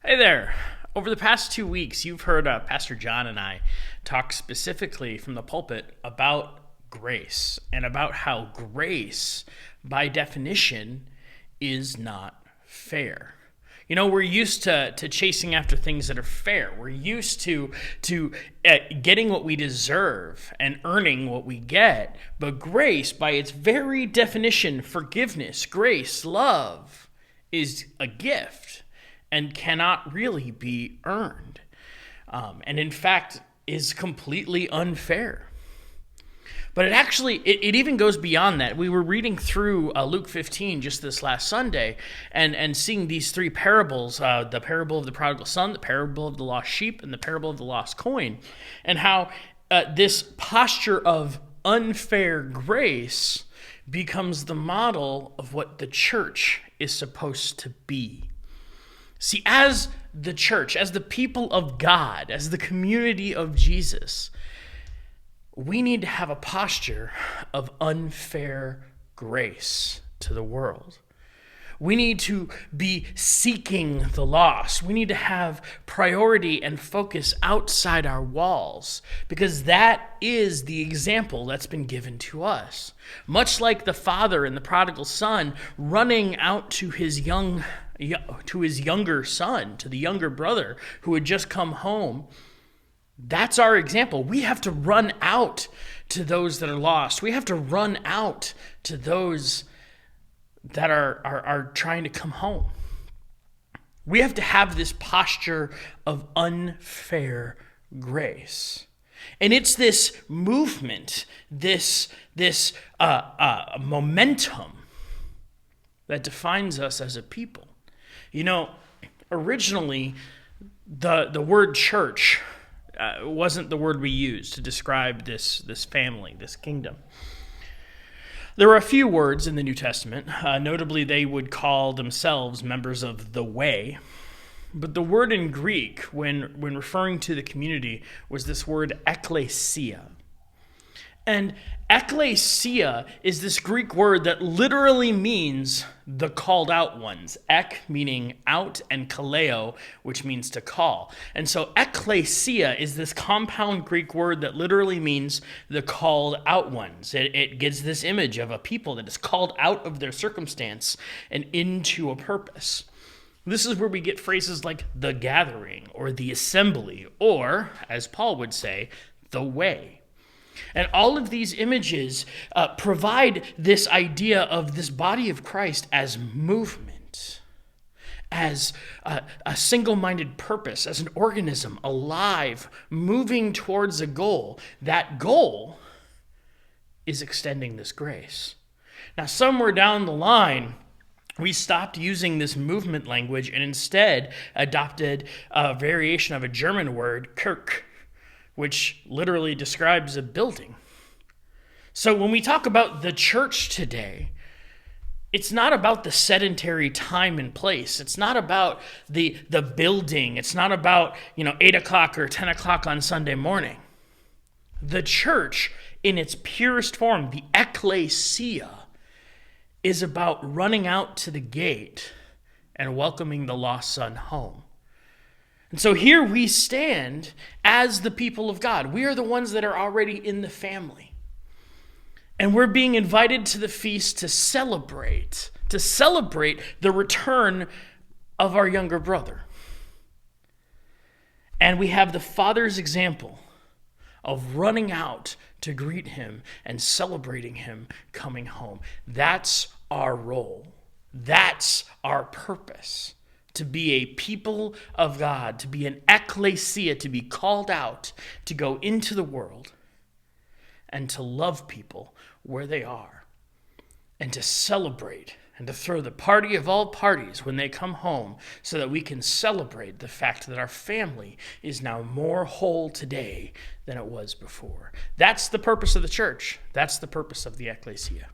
Hey there. Over the past 2 weeks, you've heard Pastor John and I talk specifically from the pulpit about grace and about how grace, by definition, is not fair. You know, we're used to chasing after things that are fair. We're used to getting what we deserve and earning what we get. But grace, by its very definition, forgiveness, grace, love, is a gift and cannot really be earned. And in fact, is completely unfair. But it even goes beyond that. We were reading through Luke 15 just this last Sunday and seeing these three parables, the parable of the prodigal son, the parable of the lost sheep, and the parable of the lost coin, and how this posture of unfair grace becomes the model of what the church is supposed to be. See, as the church, as the people of God, as the community of Jesus, we need to have a posture of unfair grace to the world. We need to be seeking the lost. We need to have priority and focus outside our walls because that is the example that's been given to us. Much like the father and the prodigal son running out to his younger son, to the younger brother who had just come home. That's our example. We have to run out to those that are lost. We have to run out to those that are trying to come home. We have to have this posture of unfair grace. And it's this movement, this momentum that defines us as a people. You know, originally, the word church wasn't the word we used to describe this family, this kingdom. There are a few words in the New Testament. Notably, they would call themselves members of the way. But the word in Greek, when referring to the community, was this word ekklesia. And ekklesia is this Greek word that literally means the called out ones. Ek meaning out and kaleo, which means to call. And so ekklesia is this compound Greek word that literally means the called out ones. It gives this image of a people that is called out of their circumstance and into a purpose. This is where we get phrases like the gathering or the assembly, or, as Paul would say, the way. And all of these images provide this idea of this body of Christ as movement, as a single-minded purpose, as an organism alive, moving towards a goal. That goal is extending this grace. Now, somewhere down the line, we stopped using this movement language and instead adopted a variation of a German word, Kirche, which literally describes a building. So when we talk about the church today, it's not about the sedentary time and place. It's not about the building. It's not about 8 o'clock or 10 o'clock on Sunday morning. The church, in its purest form, the ekklesia, is about running out to the gate and welcoming the lost son home. And so here we stand as the people of God. We are the ones that are already in the family. And we're being invited to the feast to celebrate the return of our younger brother. And we have the Father's example of running out to greet him and celebrating him coming home. That's our role. That's our purpose. To be a people of God, to be an ekklesia, to be called out, to go into the world, and to love people where they are, and to celebrate, and to throw the party of all parties when they come home, so that we can celebrate the fact that our family is now more whole today than it was before. That's the purpose of the church. That's the purpose of the ekklesia.